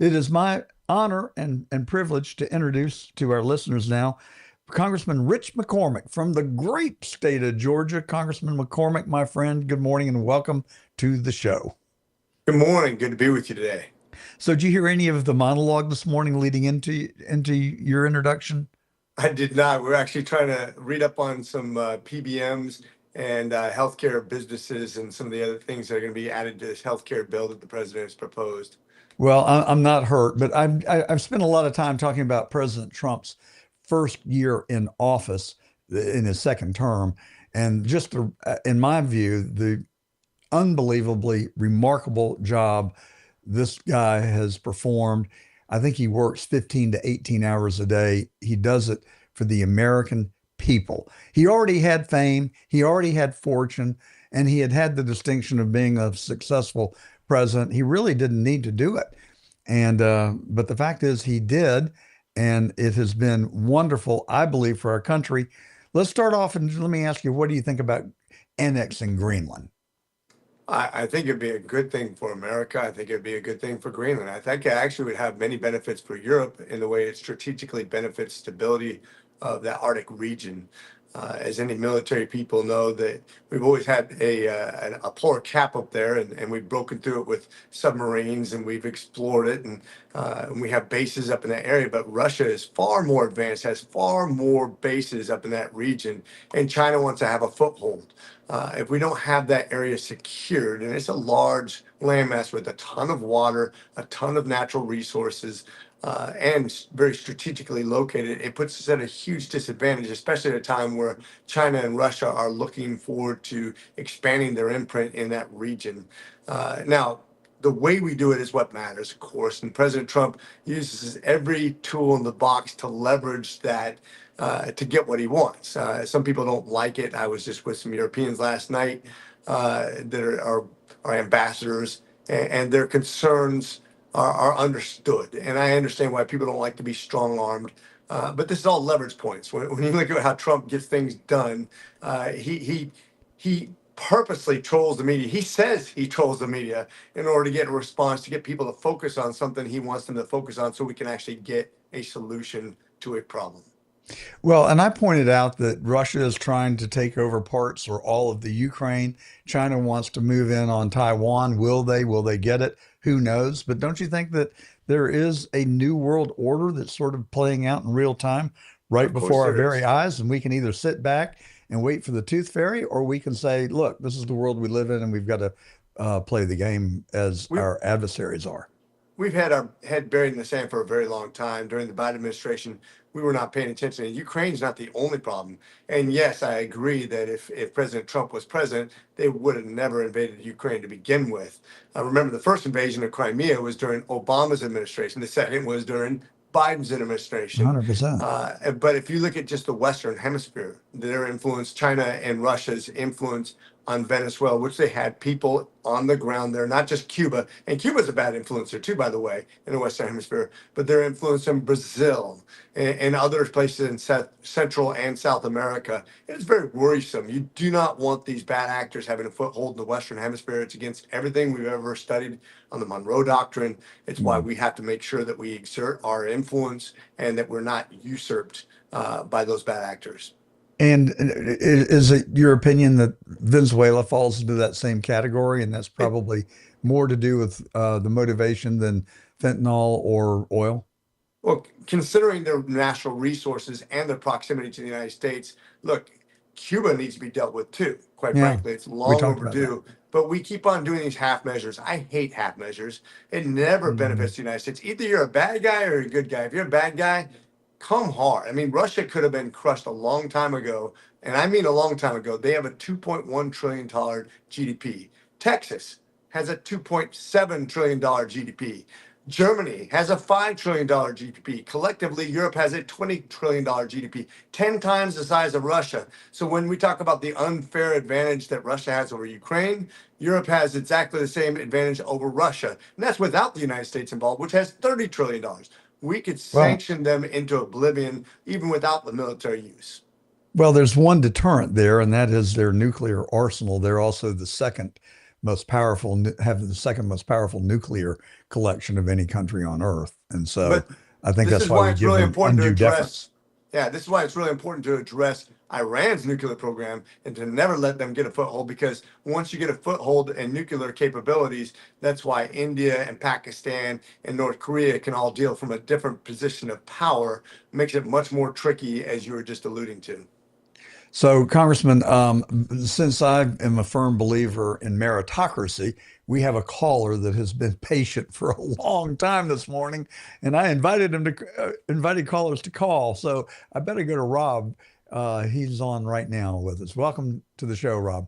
It is my honor and privilege to introduce to our listeners now Congressman Rich McCormick from the great state of Georgia. Congressman McCormick, my friend, good morning and welcome to the show. Good morning. Good to be with you today. So, did you hear any of the monologue this morning leading into your introduction? I did not. We're actually trying to read up on some PBMs and healthcare businesses and some of the other things that are going to be added to this healthcare bill that the president has proposed. Well, I'm not hurt, but I've spent a lot of time talking about President Trump's first year in office in his second term, and in my view, the unbelievably remarkable job this guy has performed. I think he works 15 to 18 hours a day. He does it for the American people. He already had fame, he already had fortune, and he had the distinction of being a successful president. He really didn't need to do it. And but the fact is he did, and it has been wonderful, I believe, for our country. Let's start off and let me ask you, what do you think about annexing Greenland? I think it'd be a good thing for America. I think it'd be a good thing for Greenland. I think it actually would have many benefits for Europe in the way it strategically benefits stability of that Arctic region. As any military people know, that we've always had a polar cap up there, and we've broken through it with submarines, and we've explored it, and we have bases up in that area. But Russia is far more advanced, has far more bases up in that region, and China wants to have a foothold. If we don't have that area secured, and it's a large landmass with a ton of water, a ton of natural resources, and very strategically located, it puts us at a huge disadvantage, especially at a time where China and Russia are looking forward to expanding their imprint in that region. Now, the way we do it is what matters, of course, and President Trump uses every tool in the box to leverage that to get what he wants. Some people don't like it. I was just with some Europeans last night that are ambassadors, and their concerns are understood. And I understand why people don't like to be strong armed. But this is all leverage points. When you look at how Trump gets things done, he purposely trolls the media. He says he trolls the media in order to get a response, to get people to focus on something he wants them to focus on, so we can actually get a solution to a problem. Well, and I pointed out that Russia is trying to take over parts or all of the Ukraine. China wants to move in on Taiwan. Will they? Will they get it? Who knows? But don't you think that there is a new world order that's sort of playing out in real time right Of course before our there very is. eyes? And we can either sit back and wait for the tooth fairy, or we can say, look, this is the world we live in, and we've got to play the game as We our adversaries are. We've had our head buried in the sand for a very long time. During the Biden administration, we were not paying attention. And Ukraine's not the only problem. And yes, I agree that if President Trump was president, they would have never invaded Ukraine to begin with. I remember the first invasion of Crimea was during Obama's administration. The second was during Biden's administration. 100%. But if you look at just the Western Hemisphere, their influence, China and Russia's influence on Venezuela, which they had people on the ground there, not just Cuba. And Cuba's a bad influencer too, by the way, in the Western Hemisphere, but their influence in Brazil and other places in Central and South America. It's very worrisome. You do not want these bad actors having a foothold in the Western Hemisphere. It's against everything we've ever studied on the Monroe Doctrine. It's why we have to make sure that we exert our influence and that we're not usurped by those bad actors. And is it your opinion that Venezuela falls into that same category, and that's It, probably more to do with the motivation than fentanyl or oil? Well, considering their natural resources and their proximity to the United States, look, Cuba needs to be dealt with too. Quite Yeah, frankly, it's we long talked about that. overdue. But we keep on doing these half measures. I hate half measures. It never Mhm. benefits the United States. Either you're a bad guy or a good guy. If you're a bad guy, come hard. I mean, Russia could have been crushed a long time ago. And I mean a long time ago. They have a $2.1 trillion GDP. Texas has a $2.7 trillion GDP. Germany has a $5 trillion GDP. Collectively, Europe has a $20 trillion GDP, 10 times the size of Russia. So when we talk about the unfair advantage that Russia has over Ukraine, Europe has exactly the same advantage over Russia. And that's without the United States involved, which has $30 trillion. We could Well, sanction them into oblivion even without the military use. there's one deterrent there, and that is their nuclear arsenal. They're also the second most powerful, have the second most powerful nuclear collection of any country on earth. And so But I think this that's is why why we it's give really them important to undue address. deference. Yeah, this is why it's really important to address Iran's nuclear program and to never let them get a foothold, because once you get a foothold in nuclear capabilities, that's why India and Pakistan and North Korea can all deal from a different position of power. Makes it much more tricky, as you were just alluding to. So, Congressman, since I am a firm believer in meritocracy, we have a caller that has been patient for a long time this morning, and I invited him to invited callers to call. So I better go to Rob. He's on right now with us. Welcome to the show, Rob.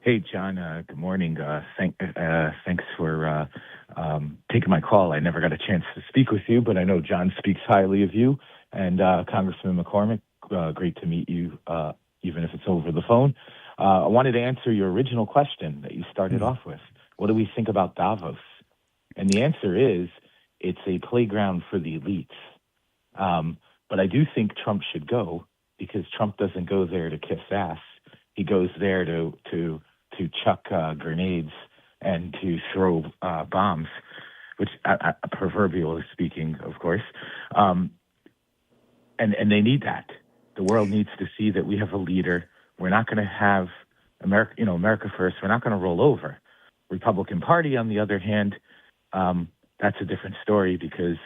Hey, John. Good morning. Thanks for taking my call. I never got a chance to speak with you, but I know John speaks highly of you. And Congressman McCormick, great to meet you, even if it's over the phone. I wanted to answer your original question that you started off with. What do we think about Davos? And the answer is it's a playground for the elites. But I do think Trump should go, because Trump doesn't go there to kiss ass. He goes there to chuck grenades and to throw bombs, which, proverbially speaking, of course. And they need that. The world needs to see that we have a leader. We're not going to have America first. We're not going to roll over. Republican Party, on the other hand, that's a different story, because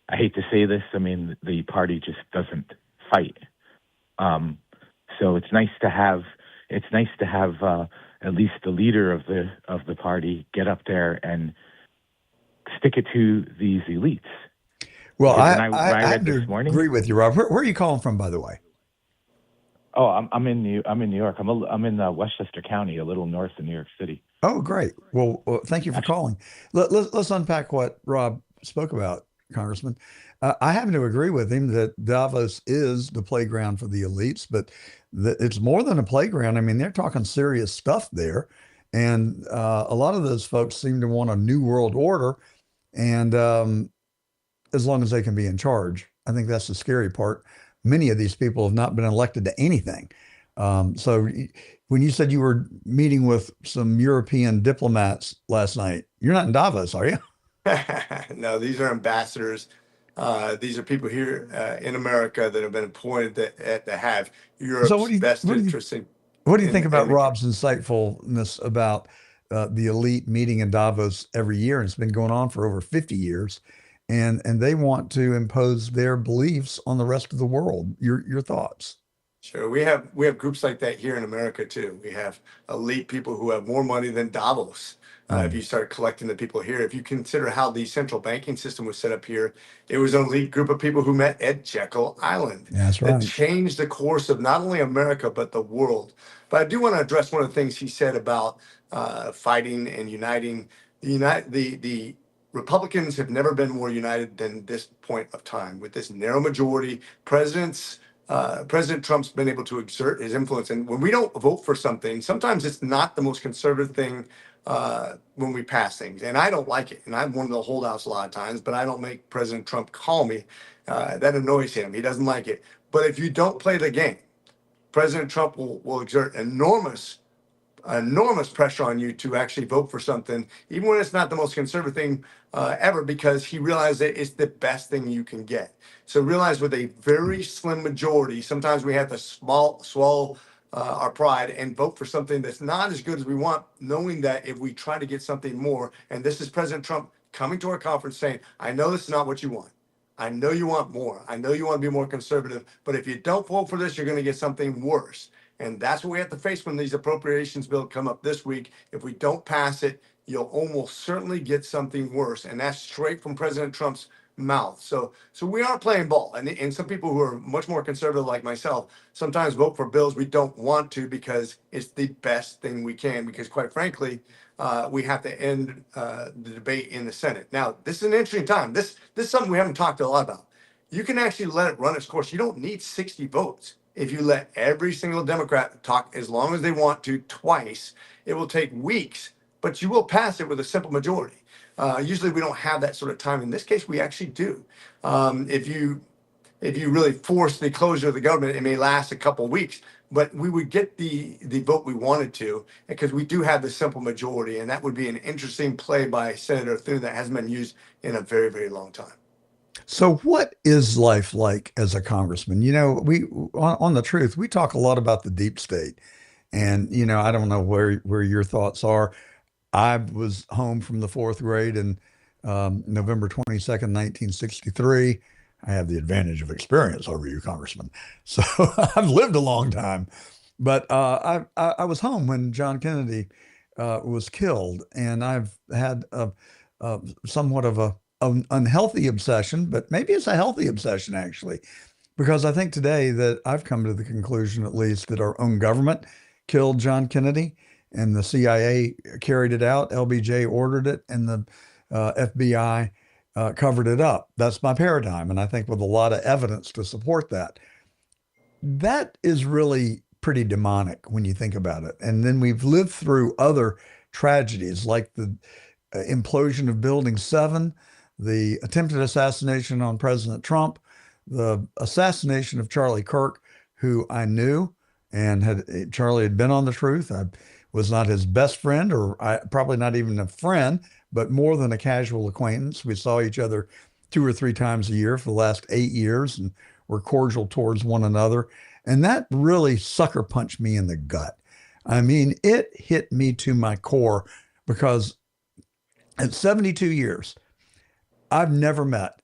I hate to say this, I mean, the party just doesn't fight. So it's nice to have at least the leader of the party get up there and stick it to these elites. Well, Because I I have read to this morning. agree with you, Rob. Where are you calling from, by the way? Oh, I'm in New York. I'm in Westchester County, a little north of New York City. Oh, great. Well, thank you for calling. Let's unpack what Rob spoke about, Congressman. I happen to agree with him that Davos is the playground for the elites, but it's more than a playground. I mean, they're talking serious stuff there. And a lot of those folks seem to want a new world order. And as long as they can be in charge, I think that's the scary part. Many of these people have not been elected to anything. So when you said you were meeting with some European diplomats last night, you're not in Davos, are you? No, these are ambassadors. These are people here in America that have been appointed that have So Europe's best interest what do you think in about Rob's insightfulness about the elite meeting in Davos every year? And it's been going on for over 50 years, and they want to impose their beliefs on the rest of the world. Your thoughts? Sure. We have groups like that here in America too. We have elite people who have more money than Davos. If you start collecting the people here, if you consider how the central banking system was set up here, it was an elite group of people who met at Jekyll Island That's that right. changed the course of not only America but the world. But I do want to address one of the things he said about fighting and uniting. The Republicans have never been more united than this point of time. With this narrow majority, President Trump's been able to exert his influence. And when we don't vote for something, sometimes it's not the most conservative thing when we pass things. And I don't like it. And I'm one of the holdouts a lot of times, but I don't make President Trump call me. That annoys him. He doesn't like it. But if you don't play the game, President Trump will exert enormous pressure on you to actually vote for something, even when it's not the most conservative thing ever, because he realized that it's the best thing you can get. So realize with a very slim majority, sometimes we have to swallow our pride and vote for something that's not as good as we want, knowing that if we try to get something more, and this is President Trump coming to our conference saying, I know this is not what you want. I know you want more. I know you want to be more conservative, but if you don't vote for this, you're going to get something worse. And that's what we have to face when these appropriations bills come up this week. If we don't pass it, you'll almost certainly get something worse. And that's straight from President Trump's mouth. So we are playing ball. And some people who are much more conservative like myself sometimes vote for bills we don't want to because it's the best thing we can. Because quite frankly, we have to end the debate in the Senate. Now, this is an interesting time. This is something we haven't talked a lot about. You can actually let it run its course. You don't need 60 votes. If you let every single Democrat talk as long as they want to twice, it will take weeks, but you will pass it with a simple majority. Usually we don't have that sort of time. In this case, we actually do. If you really force the closure of the government, it may last a couple of weeks, but we would get the vote we wanted to, because we do have the simple majority, and that would be an interesting play by Senator Thune that hasn't been used in a very, very long time. So, what is life like as a congressman? We on the truth, we talk a lot about the deep state, and I don't know where your thoughts are. I was home from the fourth grade in November 22nd, 1963. I have the advantage of experience over you, Congressman. So I've lived a long time. But I was home when John Kennedy was killed, and I've had a somewhat of an unhealthy obsession, but maybe it's a healthy obsession actually, because I think today that I've come to the conclusion, at least, that our own government killed John Kennedy, and the CIA carried it out, LBJ ordered it, and the FBI covered it up. That's my paradigm, and I think with a lot of evidence to support that. That is really pretty demonic when you think about it. And then we've lived through other tragedies like the implosion of Building 7, the attempted assassination on President Trump, the assassination of Charlie Kirk, who I knew, and Charlie had been on the truth. I was not his best friend, or probably not even a friend, but more than a casual acquaintance. We saw each other 2 or 3 times a year for the last 8 years, and were cordial towards one another. And that really sucker punched me in the gut. I mean, it hit me to my core, because at 72 years, I've never met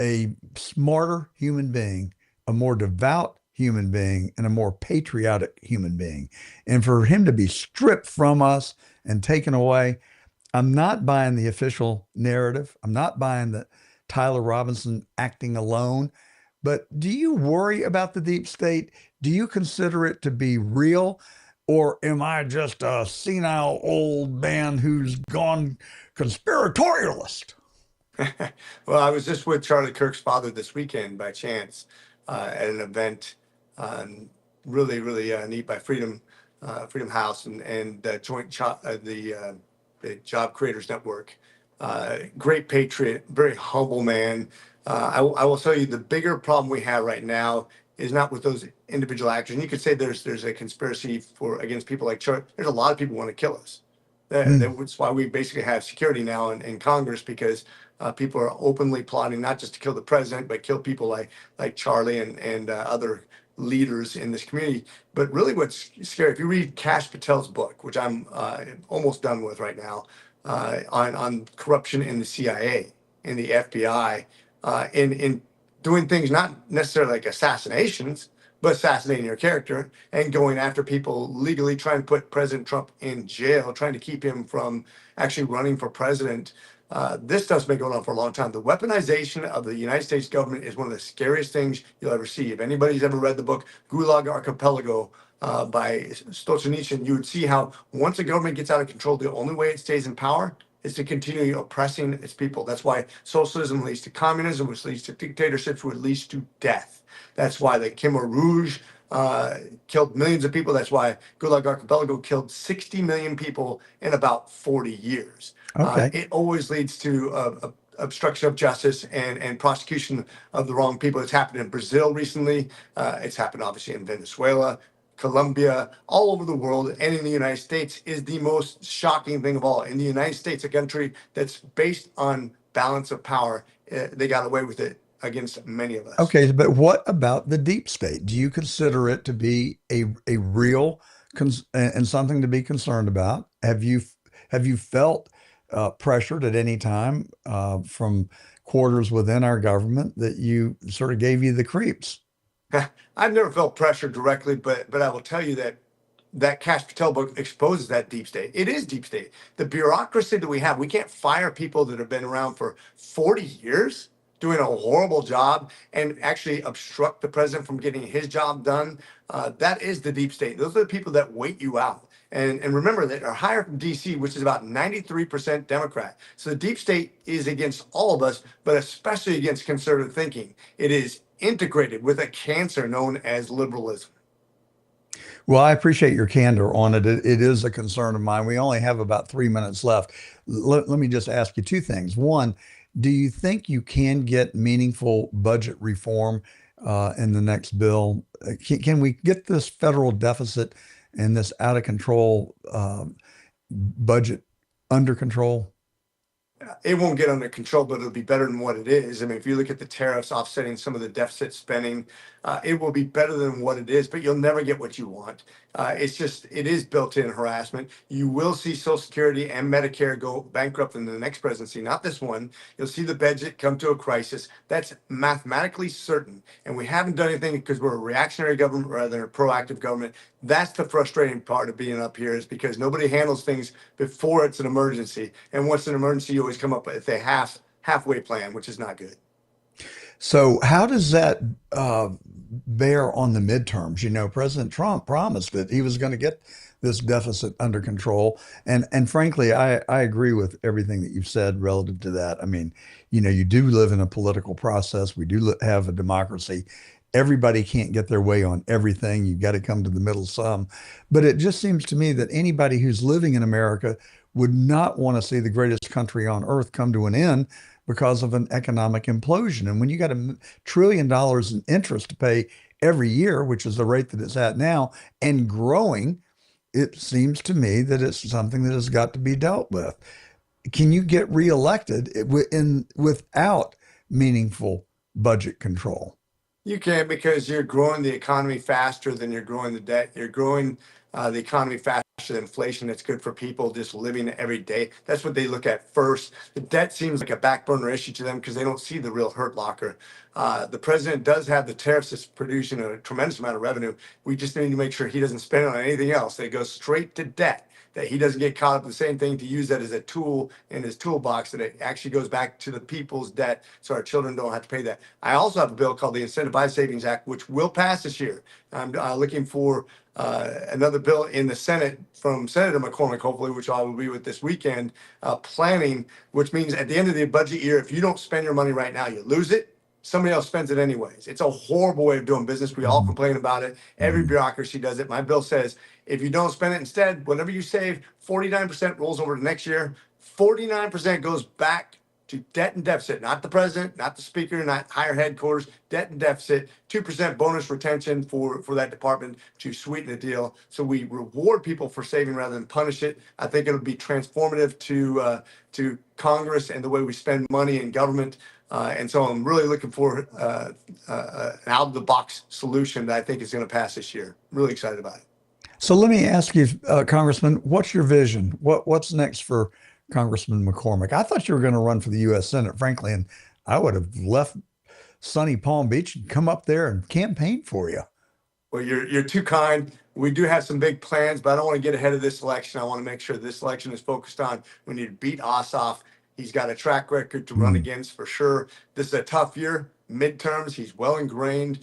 a smarter human being, a more devout human being, and a more patriotic human being. And for him to be stripped from us and taken away, I'm not buying the official narrative. I'm not buying that Tyler Robinson acting alone. But do you worry about the deep state? Do you consider it to be real? Or am I just a senile old man who's gone conspiratorialist? Well, I was just with Charlie Kirk's father this weekend by chance at an event, really, really neat by Freedom House and the the Job Creators Network. Great patriot, very humble man. I will tell you, the bigger problem we have right now is not with those individual actors. And you could say there's a conspiracy against people like Charlie. There's a lot of people who want to kill us. That's why we basically have security now in Congress, because people are openly plotting not just to kill the president, but kill people like Charlie and other leaders in this community. But really, what's scary, if you read Kash Patel's book, which I'm almost done with right now, on corruption in the CIA, in the FBI, in doing things not necessarily like assassinations, but assassinating your character and going after people legally, trying to put President Trump in jail, trying to keep him from actually running for president. This stuff's been going on for a long time. The weaponization of the United States government is one of the scariest things you'll ever see. If anybody's ever read the book Gulag Archipelago by Solzhenitsyn, you would see how once a government gets out of control, the only way it stays in power is to continue oppressing its people. That's why socialism leads to communism, which leads to dictatorships, which leads to death. That's why the Khmer Rouge killed millions of people. That's why Gulag Archipelago killed 60 million people in about 40 years. Okay. It always leads to obstruction of justice and prosecution of the wrong people. It's happened in Brazil recently. It's happened obviously in Venezuela, Colombia, all over the world, and in the United States is the most shocking thing of all. In the United States, a country that's based on balance of power, they got away with it against many of us. Okay, but what about the deep state? Do you consider it to be a real and something to be concerned about? Have you felt pressured at any time from quarters within our government that you sort of gave you the creeps? I've never felt pressure directly, but I will tell you that Kash Patel book exposes that deep state. It is deep state. The bureaucracy that we have, we can't fire people that have been around for 40 years doing a horrible job and actually obstruct the president from getting his job done. That is the deep state. Those are the people that wait you out. And remember that are hired from DC, which is about 93% Democrat. So the deep state is against all of us, but especially against conservative thinking. It is integrated with a cancer known as liberalism. Well, I appreciate your candor on it. It is a concern of mine. We only have about 3 minutes left. Let me just ask you two things. One, do you think you can get meaningful budget reform in the next bill can we get this federal deficit and this out of control budget under control? It won't get under control, but it'll be better than what it is. I mean, if you look at the tariffs offsetting some of the deficit spending, it will be better than what it is, but you'll never get what you want. It is built-in harassment. You will see Social Security and Medicare go bankrupt in the next presidency, not this one. You'll see the budget come to a crisis. That's mathematically certain. And we haven't done anything because we're a reactionary government rather than a proactive government. That's the frustrating part of being up here, is because nobody handles things before it's an emergency. And once an emergency, you always come up with a halfway plan, which is not good. So how does that bear on the midterms? You know, President Trump promised that he was going to get this deficit under control. And frankly, I agree with everything that you've said relative to that. I mean, you know, you do live in a political process. We do have a democracy. Everybody can't get their way on everything. You've got to come to the middle some. But it just seems to me that anybody who's living in America would not want to see the greatest country on earth come to an end because of an economic implosion. And when you got $1 trillion in interest to pay every year, which is the rate that it's at now, and growing, it seems to me that it's something that has got to be dealt with. Can you get reelected without meaningful budget control? You can't, because you're growing the economy faster than you're growing the debt. You're growing the economy faster than inflation. That's good for people just living every day. That's what they look at first. The debt seems like a back burner issue to them because they don't see the real hurt locker. The president does have the tariffs that's producing a tremendous amount of revenue. We just need to make sure he doesn't spend it on anything else. They go straight to debt, that he doesn't get caught up in the same thing, to use that as a tool in his toolbox, that it actually goes back to the people's debt so our children don't have to pay that. I also have a bill called the Incentivized Savings Act, which will pass this year. I'm looking for another bill in the Senate from Senator McCormick, hopefully, which I will be with this weekend, planning, which means at the end of the budget year, if you don't spend your money right now, you lose it. Somebody else spends it anyways. It's a horrible way of doing business. We all complain about it. Every bureaucracy does it. My bill says if you don't spend it, instead, whatever you save, 49% rolls over to next year. 49% goes back to debt and deficit, not the president, not the speaker, not higher headquarters, debt and deficit. 2% bonus retention for that department to sweeten the deal. So we reward people for saving rather than punish it. I think it'll be transformative to Congress and the way we spend money in government. And so I'm really looking for an out-of-the-box solution that I think is going to pass this year. Really excited about it. So let me ask you, Congressman, what's your vision? What's next for Congressman McCormick? I thought you were going to run for the U.S. Senate, frankly, and I would have left sunny Palm Beach and come up there and campaign for you. Well, you're too kind. We do have some big plans, but I don't want to get ahead of this election. I want to make sure this election is focused on, we need to beat Ossoff. He's got a track record to run against for sure. This is a tough year. Midterms, he's well ingrained.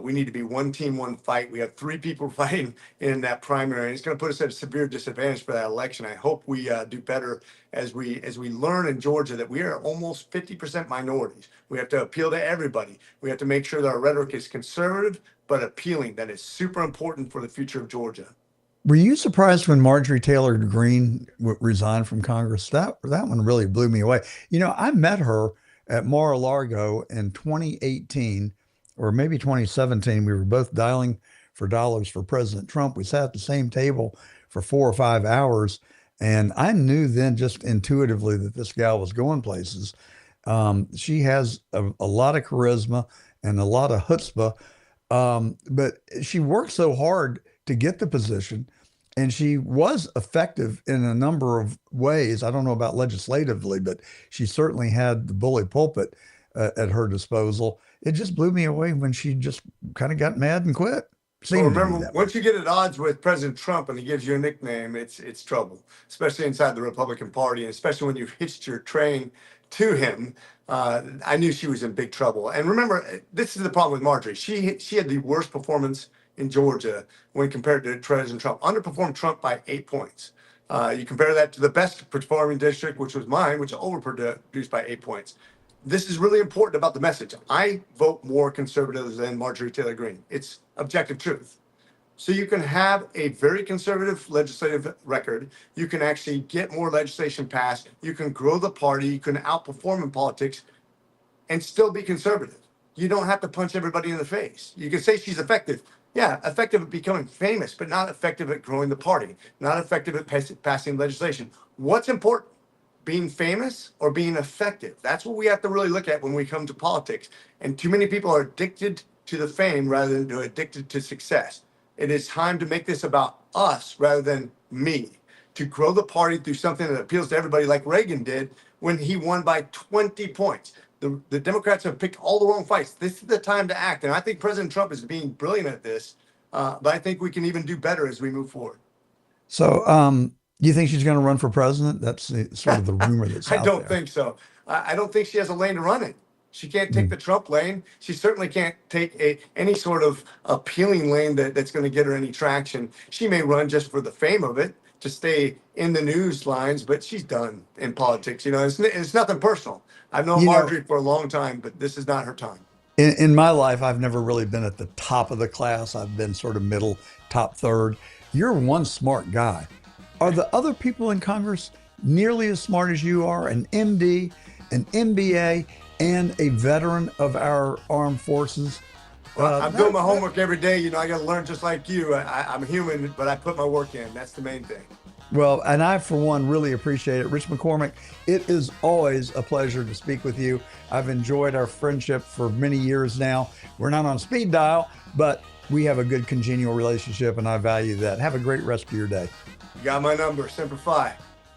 We need to be one team, one fight. We have 3 people fighting in that primary, and it's going to put us at a severe disadvantage for that election. I hope we do better as we learn in Georgia that we are almost 50% minorities. We have to appeal to everybody. We have to make sure that our rhetoric is conservative but appealing. That is super important for the future of Georgia. Were you surprised when Marjorie Taylor Greene resigned from Congress? That one really blew me away. You know, I met her at Mar-a-Lago in 2018 or maybe 2017. We were both dialing for dollars for President Trump. We sat at the same table for 4 or 5 hours, and I knew then just intuitively that this gal was going places. She has a lot of charisma and a lot of chutzpah, but she worked so hard to get the position, and she was effective in a number of ways. I don't know about legislatively, but she certainly had the bully pulpit at her disposal. It just blew me away when she just kind of got mad and quit. Well, remember, once you get at odds with President Trump and he gives you a nickname, it's trouble, especially inside the Republican Party, and especially when you hitched your train to him. I knew she was in big trouble. And remember, this is the problem with Marjorie. She had the worst performance in Georgia when compared to President Trump. Underperformed Trump by 8 points. You compare that to the best performing district, which was mine, which overproduced by 8 points. This is really important about the message. I vote more conservative than Marjorie Taylor Greene. It's objective truth. So you can have a very conservative legislative record. You can actually get more legislation passed. You can grow the party. You can outperform in politics and still be conservative. you don't have to punch everybody in the face. You can say she's effective. Yeah, effective at becoming famous, but not effective at growing the party, not effective at passing legislation. What's important? Being famous or being effective? That's what we have to really look at when we come to politics. And too many people are addicted to the fame rather than addicted to success. It is time to make this about us rather than me, to grow the party through something that appeals to everybody, like Reagan did when he won by 20 points. The Democrats have picked all the wrong fights. This is the time to act. And I think President Trump is being brilliant at this. But I think we can even do better as we move forward. So, you think she's going to run for president? That's sort of the rumor that's I out don't there. think so. I don't think she has a lane to run in. She can't take the Trump lane. She certainly can't take any sort of appealing lane that's going to get her any traction. She may run just for the fame of it, to stay in the news lines, but she's done in politics. You know, it's nothing personal. I've known Marjorie for a long time, but this is not her time. In my life, I've never really been at the top of the class. I've been sort of middle, top third. You're one smart guy. Are the other people in Congress nearly as smart as you are? An MD, an MBA, and a veteran of our armed forces? Well, I'm doing my homework every day. You know, I got to learn just like you. I'm human, but I put my work in. That's the main thing. Well, and I, for one, really appreciate it. Rich McCormick, it is always a pleasure to speak with you. I've enjoyed our friendship for many years now. We're not on speed dial, but we have a good congenial relationship, and I value that. Have a great rest of your day. You got my number, Semper Fi.